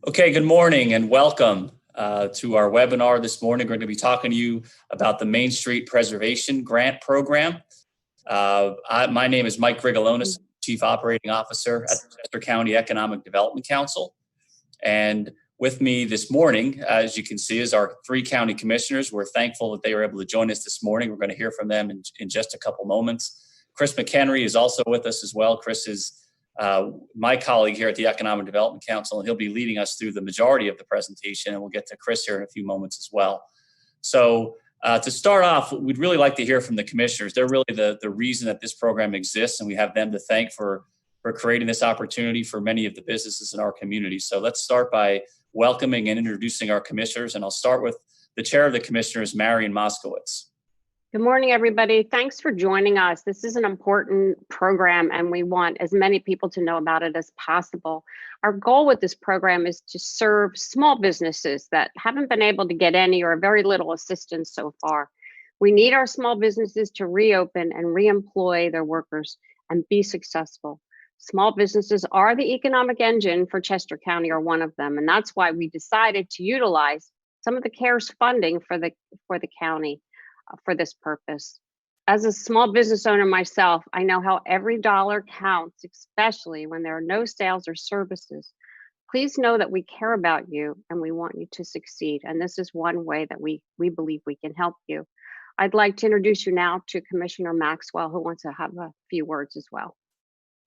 Okay, good morning and welcome to our webinar this morning. We're going to be talking to you about the Main Street Preservation Grant Program. My name is Mike Grigalonis, Chief Operating Officer at the Chester County Economic Development Council. And with me this morning, as you can see, is our three county commissioners. We're thankful that they were able to join us this morning. We're going to hear from them in just a couple moments. Chris McHenry is also with us as well. Chris is my colleague here at the Economic Development Council, and he'll be leading us through the majority of the presentation, and we'll get to Chris here in a few moments as well. So to start off, we'd really like to hear from the commissioners. They're really the reason that this program exists, and we have them to thank for creating this opportunity for many of the businesses in our community. So let's start by welcoming and introducing our commissioners, and I'll start with the chair of the commissioners, Marian Moskowitz. Good morning, everybody. Thanks for joining us. This is an important program, and we want as many people to know about it as possible. Our goal with this program is to serve small businesses that haven't been able to get any or very little assistance so far. We need our small businesses to reopen and re-employ their workers and be successful. Small businesses are the economic engine for Chester County, or one of them, and that's why we decided to utilize some of the CARES funding for the county. For this purpose. As a small business owner myself, I know how every dollar counts, especially when there are no sales or services. Please know that we care about you and we want you to succeed. And this is one way that we believe we can help you. I'd like to introduce you now to Commissioner Maxwell, who wants to have a few words as well.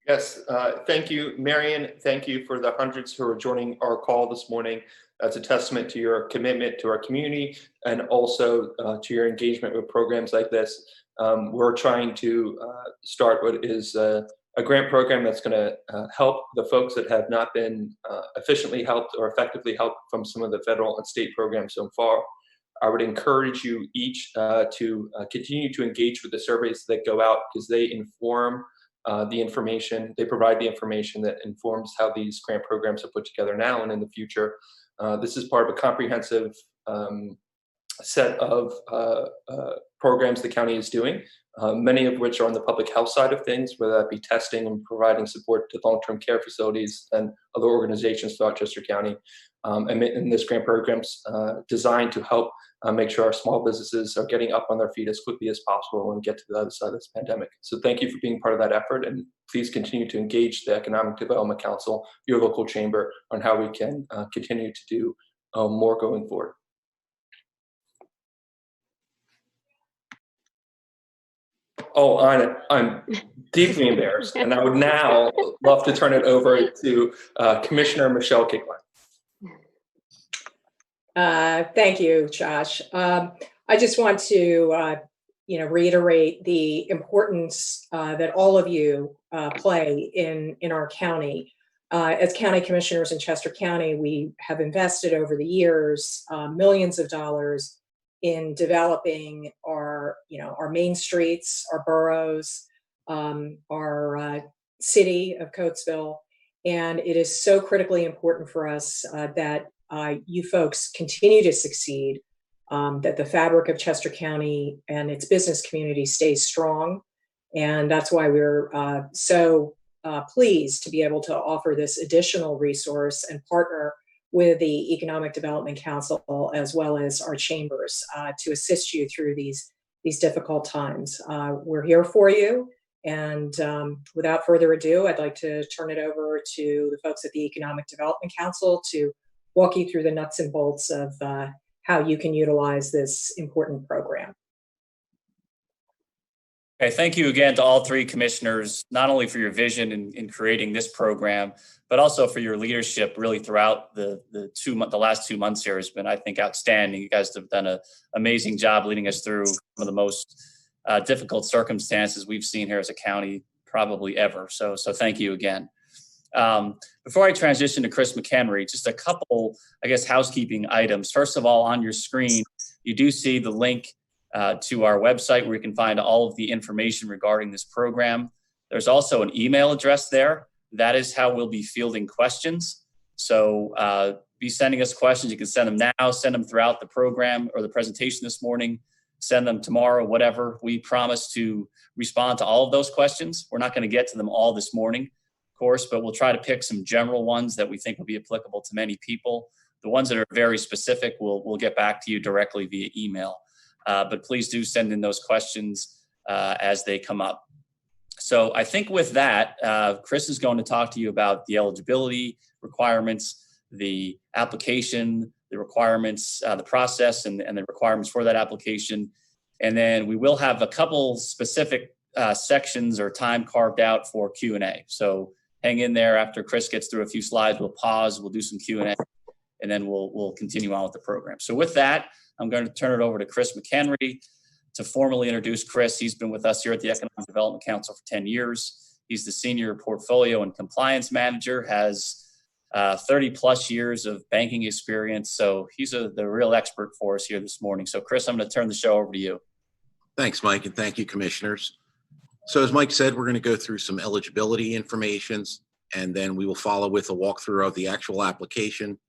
Yes, thank you, Marian. Thank you for the hundreds who are joining our call this morning. That's a testament to your commitment to our community and also to your engagement with programs like this. We're trying to start what is a grant program that's going to help the folks that have not been efficiently helped or effectively helped from some of the federal and state programs so far. I would encourage you each to continue to engage with the surveys that go out, because they inform the information, they provide the information that informs how these grant programs are put together now and in the future. This is part of a comprehensive set of programs the county is doing, many of which are on the public health side of things, whether that be testing and providing support to long-term care facilities and other organizations throughout Chester County. And this grant program's designed to help make sure our small businesses are getting up on their feet as quickly as possible and get to the other side of this pandemic. So thank you for being part of that effort, and please continue to engage the Economic Development Council, your local chamber, on how we can continue to do more going forward. Oh, I'm deeply embarrassed, and I would now love to turn it over to Commissioner Michelle Kickline. Thank you, Josh. I just want to, reiterate the importance that all of you play in our county. As county commissioners in Chester County, we have invested over the years millions of dollars in developing our main streets, our boroughs, our city of Coatesville, and it is so critically important for us that you folks continue to succeed, that the fabric of Chester County and its business community stays strong. And that's why we're so pleased to be able to offer this additional resource and partner with the Economic Development Council as well as our chambers to assist you through these difficult times. We're here for you. And without further ado, I'd like to turn it over to the folks at the Economic Development Council to walk you through the nuts and bolts of how you can utilize this important program. Okay, thank you again to all three commissioners, not only for your vision in creating this program, but also for your leadership really throughout the last 2 months here has been, I think, outstanding. You guys have done an amazing job leading us through some of the most difficult circumstances we've seen here as a county probably ever. So thank you again. Before I transition to Chris McHenry, just a couple, housekeeping items. First of all, on your screen, you do see the link to our website where you can find all of the information regarding this program. There's also an email address there. That is how we'll be fielding questions. So be sending us questions. You can send them now, send them throughout the program or the presentation this morning, send them tomorrow, whatever. We promise to respond to all of those questions. We're not going to get to them all this morning, course, but we'll try to pick some general ones that we think will be applicable to many people. The ones that are very specific, we'll get back to you directly via email. But please do send in those questions as they come up. So I think with that, Chris is going to talk to you about the eligibility requirements, the application, the requirements, the process, and the requirements for that application. And then we will have a couple specific sections or time carved out for Q&A. So hang in there. After Chris gets through a few slides, we'll pause, we'll do some Q&A, and then we'll continue on with the program. So with that, I'm going to turn it over to Chris McHenry to formally introduce Chris. He's been with us here at the Economic Development Council for 10 years. He's the Senior Portfolio and Compliance Manager, has 30 plus years of banking experience. So he's the real expert for us here this morning. So Chris, I'm going to turn the show over to you. Thanks, Mike, and thank you, commissioners. So as Mike said, we're going to go through some eligibility informations, and then we will follow with a walkthrough of the actual application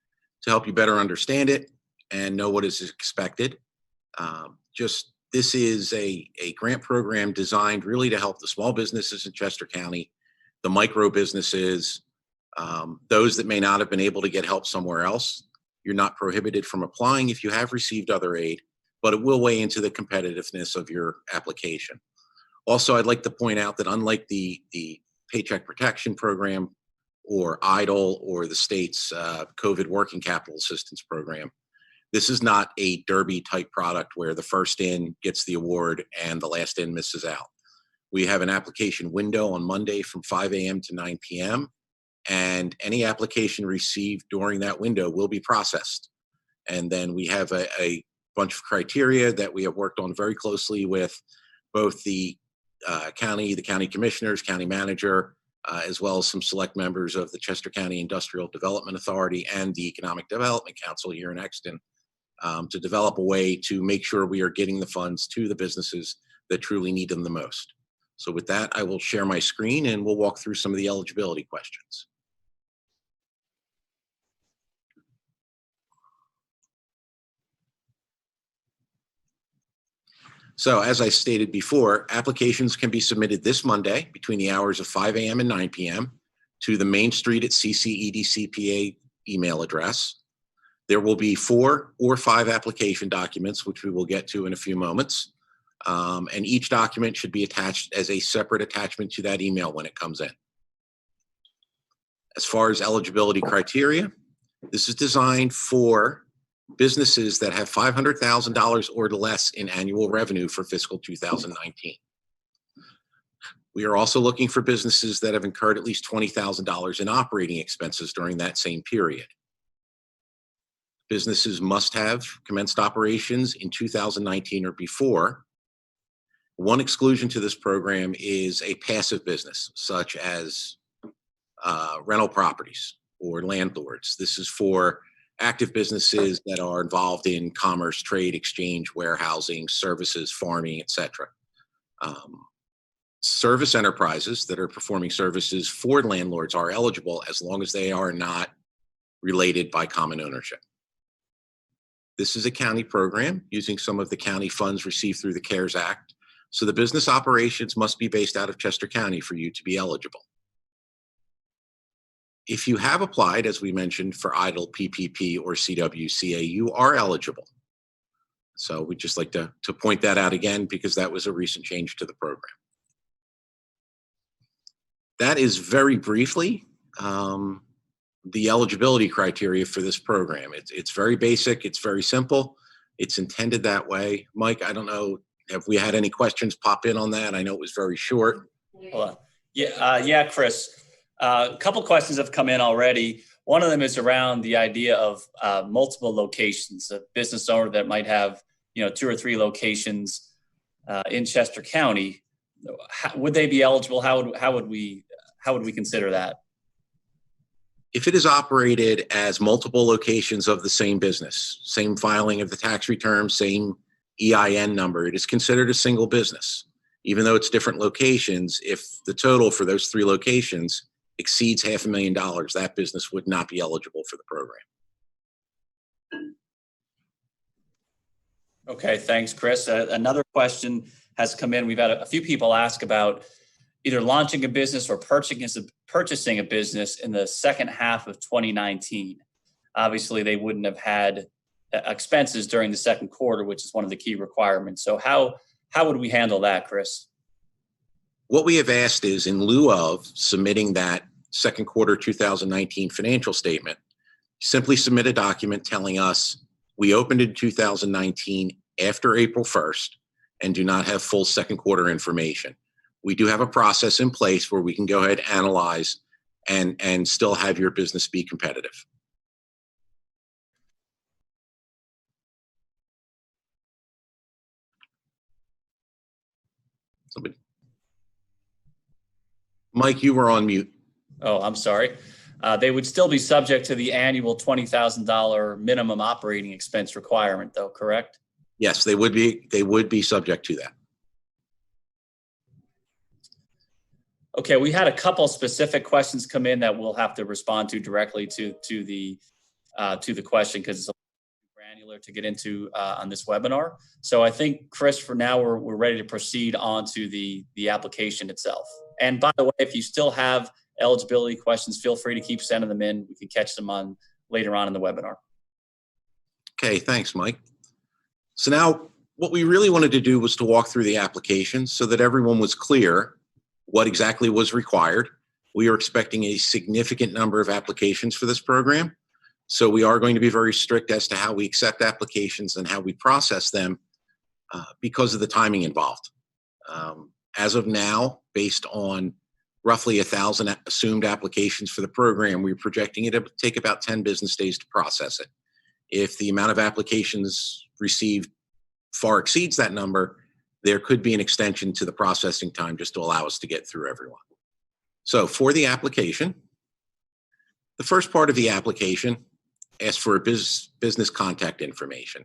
to help you better understand it and know what is expected. This is a grant program designed really to help the small businesses in Chester County, the micro businesses, those that may not have been able to get help somewhere else. You're not prohibited from applying if you have received other aid, but it will weigh into the competitiveness of your application. Also, I'd like to point out that unlike the Paycheck Protection Program or EIDL or the state's COVID Working Capital Assistance Program, this is not a derby type product where the first in gets the award and the last in misses out. We have an application window on Monday from 5 a.m. to 9 p.m. and any application received during that window will be processed. And then we have a bunch of criteria that we have worked on very closely with both the county commissioners, county manager, as well as some select members of the Chester County Industrial Development Authority and the Economic Development Council here in Exton, to develop a way to make sure we are getting the funds to the businesses that truly need them the most. So with that, I will share my screen and we'll walk through some of the eligibility questions. So as I stated before, applications can be submitted this Monday between the hours of 5 a.m. and 9 p.m. to the Main Street at CCEDCPA email address. There will be 4 or 5 application documents, which we will get to in a few moments. And each document should be attached as a separate attachment to that email when it comes in. As far as eligibility criteria, this is designed for businesses that have $500,000 or less in annual revenue for fiscal 2019. We are also looking for businesses that have incurred at least $20,000 in operating expenses during that same period. Businesses must have commenced operations in 2019 or before. One exclusion to this program is a passive business, such as rental properties or landlords. This is for active businesses that are involved in commerce, trade, exchange, warehousing, services, farming, etc. Service enterprises that are performing services for landlords are eligible as long as they are not related by common ownership. This is a county program using some of the county funds received through the CARES Act. So the business operations must be based out of Chester County for you to be eligible. If you have applied, as we mentioned, for EIDL, PPP, or CWCA, you are eligible. So we'd just like to point that out again because that was a recent change to the program. That is very briefly the eligibility criteria for this program. It's very basic, it's very simple, it's intended that way. Mike, I don't know, have we had any questions pop in on that? I know it was very short. Yeah, Chris. A couple questions have come in already. One of them is around the idea of multiple locations. A business owner that might have, 2 or 3 locations in Chester County. Would they be eligible? How would we consider that? If it is operated as multiple locations of the same business, same filing of the tax return, same EIN number, it is considered a single business. Even though it's different locations, if the total for those 3 locations exceeds $500,000, that business would not be eligible for the program. Okay, thanks, Chris. Another question has come in. We've had a few people ask about, either launching a business or purchasing a business in the second half of 2019. Obviously, they wouldn't have had expenses during the second quarter, which is one of the key requirements. So how would we handle that, Chris? What we have asked is, in lieu of submitting that second quarter 2019 financial statement, simply submit a document telling us we opened in 2019 after April 1st and do not have full second quarter information. We do have a process in place where we can go ahead, analyze, and still have your business be competitive. Somebody. Mike, you were on mute. Oh, I'm sorry. They would still be subject to the annual $20,000 minimum operating expense requirement, though, correct? Yes, they would be subject to that. Okay, we had a couple specific questions come in that we'll have to respond to directly to the question, because it's a little granular to get into on this webinar. So I think, Chris, for now we're ready to proceed on to the application itself. And by the way, if you still have eligibility questions, feel free to keep sending them in. We can catch them on later on in the webinar. Okay, thanks, Mike. So now what we really wanted to do was to walk through the application so that everyone was clear what exactly was required. We are expecting a significant number of applications for this program. So we are going to be very strict as to how we accept applications and how we process them because of the timing involved. As of now, based on roughly 1,000 assumed applications for the program, we're projecting it to take about 10 business days to process it. If the amount of applications received far exceeds that number, there could be an extension to the processing time just to allow us to get through everyone. So for the application, the first part of the application asks for a business contact information.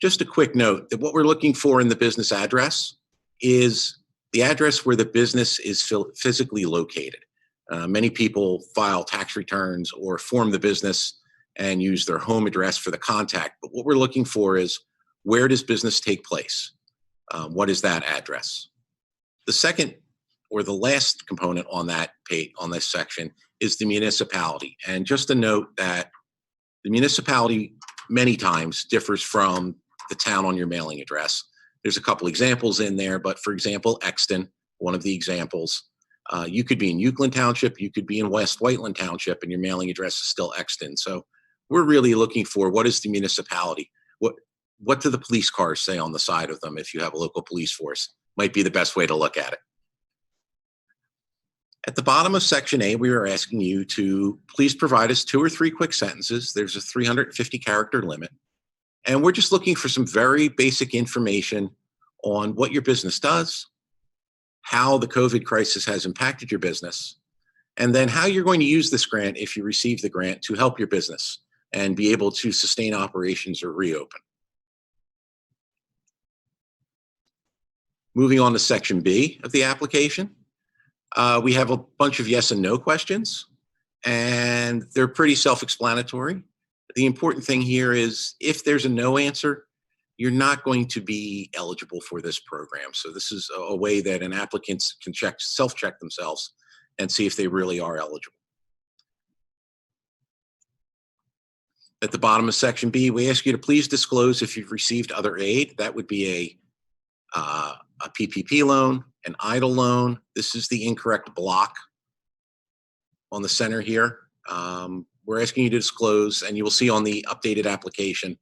Just a quick note that what we're looking for in the business address is the address where the business is physically located. Many people file tax returns or form the business and use their home address for the contact. But what we're looking for is, where does business take place? What is that address? The second or the last component on that page, on this section, is the municipality. And just a note that the municipality many times differs from the town on your mailing address. There's a couple examples in there, but for example, Exton, one of the examples, you could be in Euclid Township, you could be in West Whiteland Township, and your mailing address is still Exton. So we're really looking for, what is the municipality? What do the police cars say on the side of them if you have a local police force? Might be the best way to look at it. At the bottom of Section A, we are asking you to please provide us 2 or 3 quick sentences. There's a 350-character limit. And we're just looking for some very basic information on what your business does, how the COVID crisis has impacted your business, and then how you're going to use this grant, if you receive the grant, to help your business and be able to sustain operations or reopen. Moving on to Section B of the application, we have a bunch of yes and no questions, and they're pretty self-explanatory. The important thing here is, if there's a no answer, you're not going to be eligible for this program. So this is a way that an applicant can self-check themselves and see if they really are eligible. At the bottom of Section B, we ask you to please disclose if you've received other aid. That would be a PPP loan, an EIDL loan. This is the incorrect block on the center here. We're asking you to disclose, and you will see on the updated application,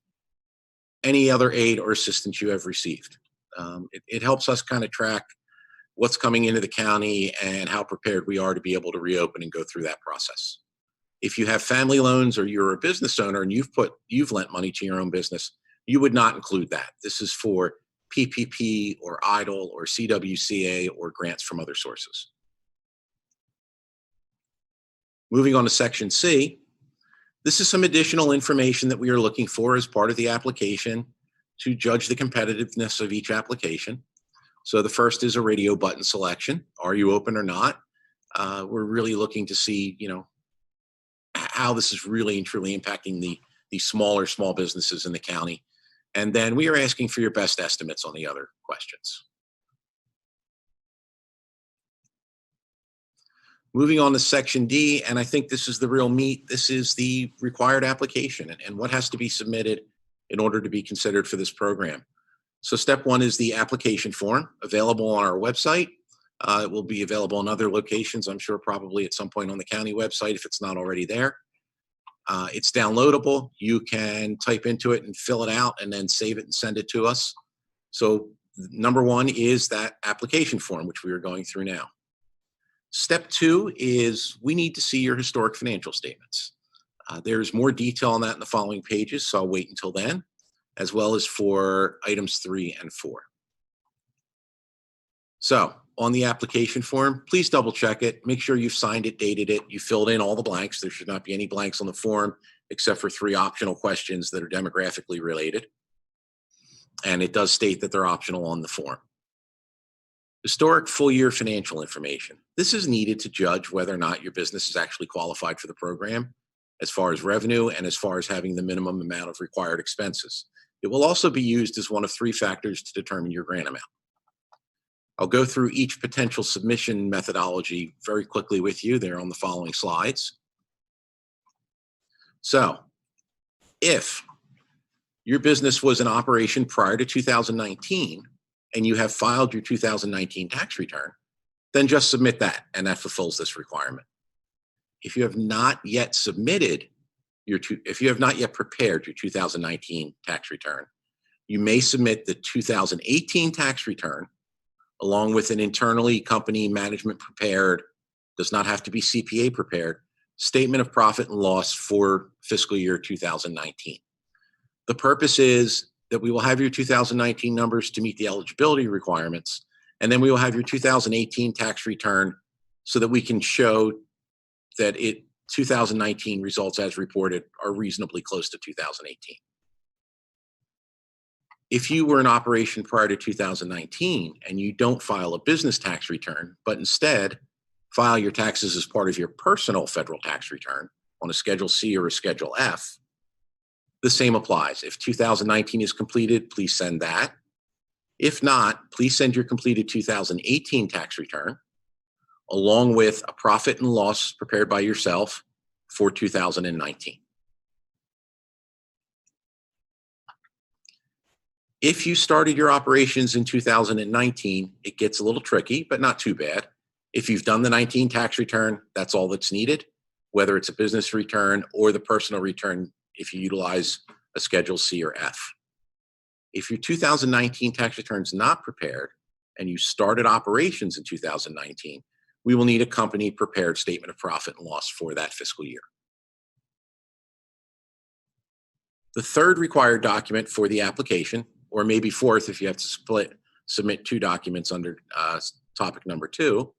any other aid or assistance you have received. It helps us kind of track what's coming into the county and how prepared we are to be able to reopen and go through that process. If you have family loans or you're a business owner and you've lent money to your own business, you would not include that. This is for PPP or EIDL or CWCA or grants from other sources. Moving on to Section C, this is some additional information that we are looking for as part of the application to judge the competitiveness of each application. So the first is a radio button selection. Are you open or not? We're really looking to see, how this is really and truly impacting the small businesses in the county. And then we are asking for your best estimates on the other questions. Moving on to section D, and I think this is the real meat. This is the required application and what has to be submitted in order to be considered for this program. So step one is the application form, available on our website. It will be available in other locations, I'm sure probably at some point on the county website if it's not already there. It's downloadable. You can type into it and fill it out and then save it and send it to us. So number one is that application form, which we are going through now. Step two is we need to see your historic financial statements. There's more detail on that in the following pages, so I'll wait until then, as well as for items 3 and 4. So on the application form, please double check it. Make sure you've signed it, dated it, you filled in all the blanks. There should not be any blanks on the form except for 3 optional questions that are demographically related. And it does state that they're optional on the form. Historic full year financial information. This is needed to judge whether or not your business is actually qualified for the program as far as revenue and as far as having the minimum amount of required expenses. It will also be used as one of 3 factors to determine your grant amount. I'll go through each potential submission methodology very quickly with you. They're on the following slides. So if your business was in operation prior to 2019, and you have filed your 2019 tax return, then just submit that, and that fulfills this requirement. If you have not yet submitted if you have not yet prepared your 2019 tax return, you may submit the 2018 tax return along with an internally company management prepared, does not have to be CPA prepared, statement of profit and loss for fiscal year 2019. The purpose is that we will have your 2019 numbers to meet the eligibility requirements, and then we will have your 2018 tax return so that we can show that 2019 results as reported are reasonably close to 2018. If you were in operation prior to 2019 and you don't file a business tax return, but instead file your taxes as part of your personal federal tax return on a Schedule C or a Schedule F, the same applies. If 2019 is completed, please send that. If not, please send your completed 2018 tax return along with a profit and loss prepared by yourself for 2019. If you started your operations in 2019, it gets a little tricky, but not too bad. If you've done the 19 tax return, that's all that's needed, whether it's a business return or the personal return if you utilize a Schedule C or F. If your 2019 tax return is not prepared and you started operations in 2019, we will need a company prepared statement of profit and loss for that fiscal year. The third required document for the application, or maybe fourth if you have to submit 2 documents under topic number 2,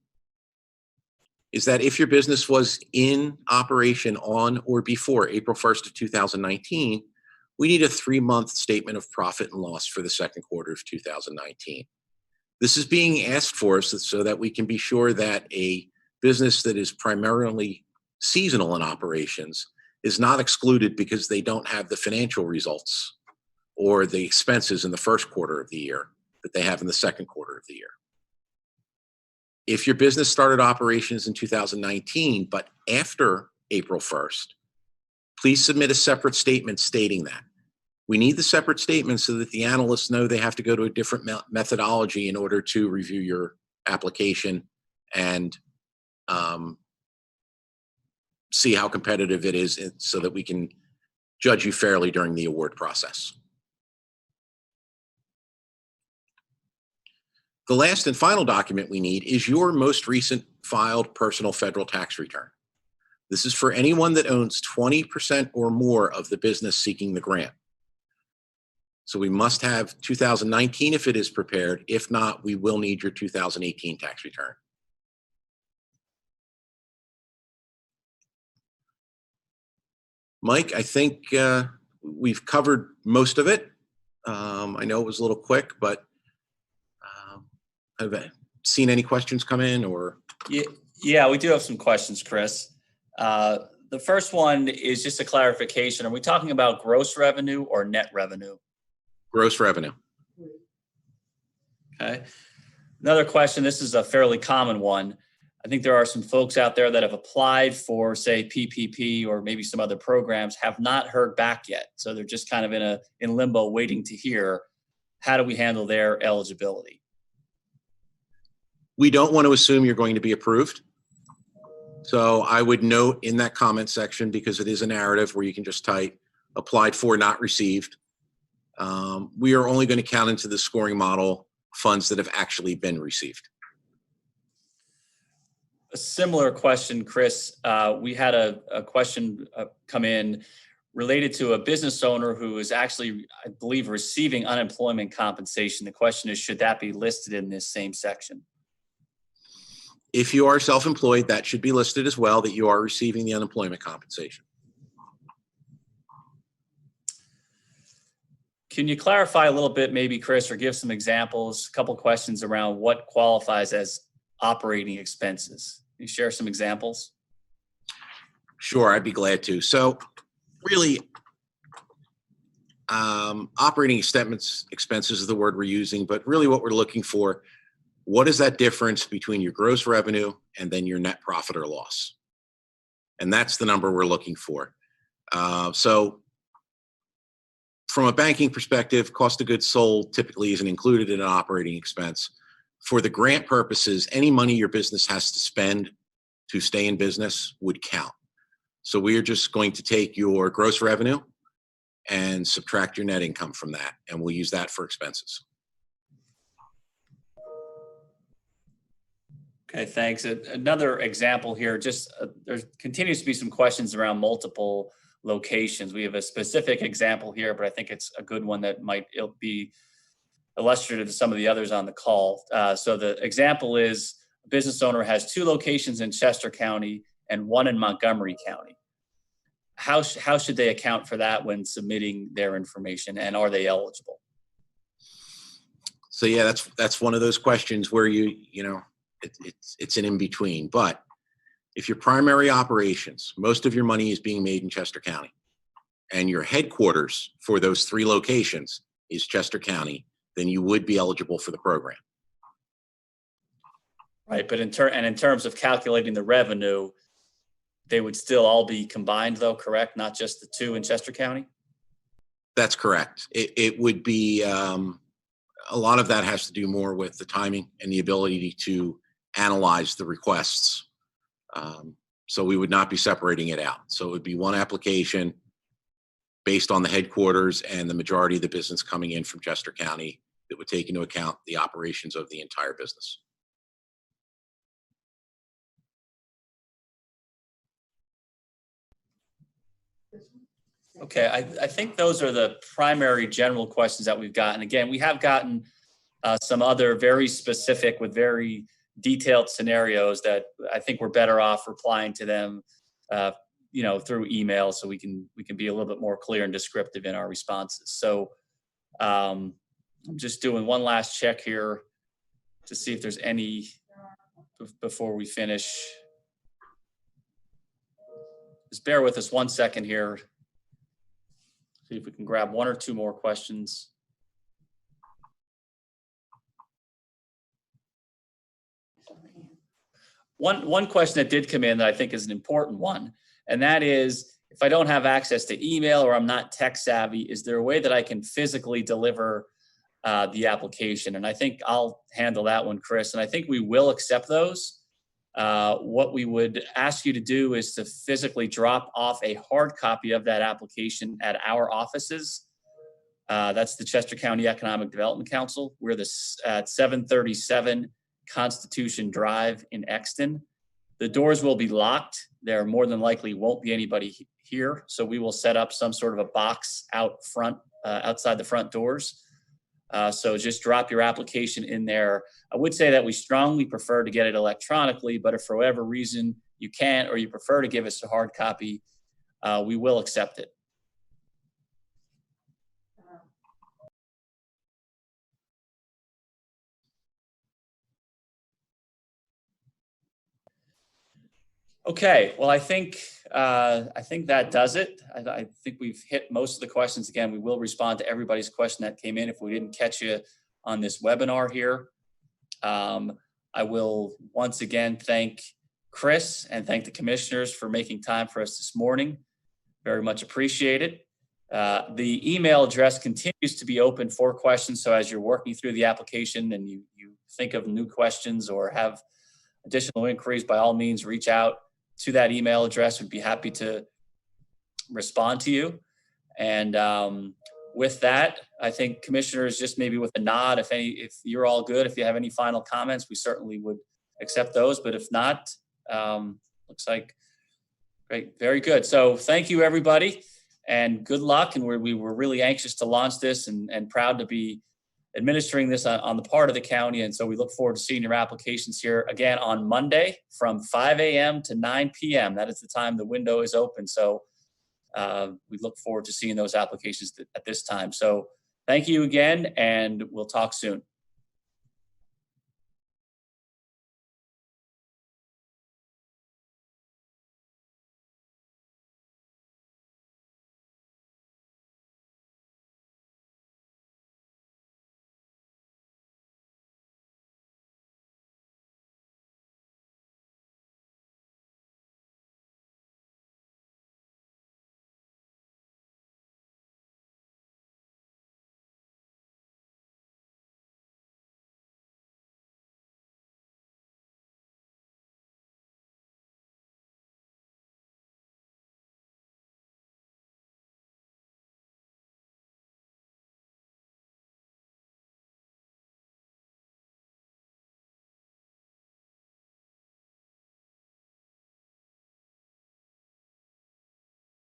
is that if your business was in operation on or before April 1st of 2019, we need a 3-month statement of profit and loss for the second quarter of 2019. This is being asked for so that we can be sure that a business that is primarily seasonal in operations is not excluded because they don't have the financial results or the expenses in the first quarter of the year that they have in the second quarter of the year. If your business started operations in 2019, but after April 1st, please submit a separate statement stating that. We need the separate statement so that the analysts know they have to go to a different methodology in order to review your application and see how competitive it is so that we can judge you fairly during the award process. The last and final document we need is your most recent filed personal federal tax return. This is for anyone that owns 20% or more of the business seeking the grant. So we must have 2019 if it is prepared. If not, we will need your 2018 tax return. Mike, I think we've covered most of it. I know it was a little quick, but have I seen any questions come in or? Yeah, we do have some questions, Chris. The first one is just a clarification. Are we talking about gross revenue or net revenue? Gross revenue. Okay. Another question, this is a fairly common one. I think there are some folks out there that have applied for, say, PPP or maybe some other programs, have not heard back yet. So they're just kind of in limbo waiting to hear. How do we handle their eligibility? We don't want to assume you're going to be approved. So I would note in that comment section, because it is a narrative where you can just type applied for, not received. We are only going to count into the scoring model funds that have actually been received. A similar question, Chris. We had a question come in related to a business owner who is actually, I believe, receiving unemployment compensation. The question is, should that be listed in this same section? If you are self-employed, that should be listed as well, that you are receiving the unemployment compensation. Can you clarify a little bit, maybe, Chris, or give some examples, a couple questions around what qualifies as operating expenses? Can you share some examples? Sure, I'd be glad to. So really, operating expenses is the word we're using, but really what we're looking for, what is that difference between your gross revenue and then your net profit or loss? And that's the number we're looking for. So from a banking perspective, cost of goods sold typically isn't included in an operating expense. For the grant purposes, any money your business has to spend to stay in business would count. So we are just going to take your gross revenue and subtract your net income from that, and we'll use that for expenses. Okay, thanks. Another example here, just there continues to be some questions around multiple locations. We have a specific example here, but I think it's a good one that might be illustrative to some of the others on the call. So the example is a business owner has 2 locations in Chester County and 1 in Montgomery County. How should they account for that when submitting their information, and are they eligible? So yeah, that's one of those questions where it's an in-between. But if your primary operations, most of your money is being made in Chester County, and your headquarters for those 3 locations is Chester County, then you would be eligible for the program. Right, but in terms of calculating the revenue, they would still all be combined, though, correct? Not just the 2 in Chester County? That's correct. It would be, a lot of that has to do more with the timing and the ability to analyze the requests. So we would not be separating it out. So it would be one application based on the headquarters and the majority of the business coming in from Chester County that would take into account the operations of the entire business. Okay, I think those are the primary general questions that we've gotten. Again, we have gotten some other very specific with very detailed scenarios that I think we're better off replying to them, through email, so we can be a little bit more clear and descriptive in our responses. So I'm just doing one last check here to see if there's any before we finish. Just bear with us one second here. See if we can grab 1 or 2 more questions. One question that did come in that I think is an important one, and that is, if I don't have access to email or I'm not tech savvy, is there a way that I can physically deliver the application? And I think I'll handle that one, Chris, and I think we will accept those. What we would ask you to do is to physically drop off a hard copy of that application at our offices. That's the Chester County Economic Development Council. We're at 737 Constitution Drive in Exton. The doors will be locked. There more than likely won't be anybody here, so we will set up some sort of a box out front, outside the front doors. So just drop your application in there. I would say that we strongly prefer to get it electronically, but if for whatever reason you can't or you prefer to give us a hard copy, we will accept it. Okay, well, I think that does it. I think we've hit most of the questions. Again, we will respond to everybody's question that came in if we didn't catch you on this webinar here. I will once again thank Chris and thank the commissioners for making time for us this morning. Very much appreciated. The email address continues to be open for questions. So as you're working through the application and you think of new questions or have additional inquiries, by all means, reach out to that email address. We'd be happy to respond to you. And with that, I think commissioners, just maybe with a nod, if you're all good, if you have any final comments, we certainly would accept those. But if not, looks like great, very good. So thank you, everybody, and good luck. And we were really anxious to launch this and proud to be administering this on the part of the county. And so we look forward to seeing your applications here again on Monday from 5 a.m. to 9 p.m. That is the time the window is open. So we look forward to seeing those applications at this time. So thank you again, and we'll talk soon.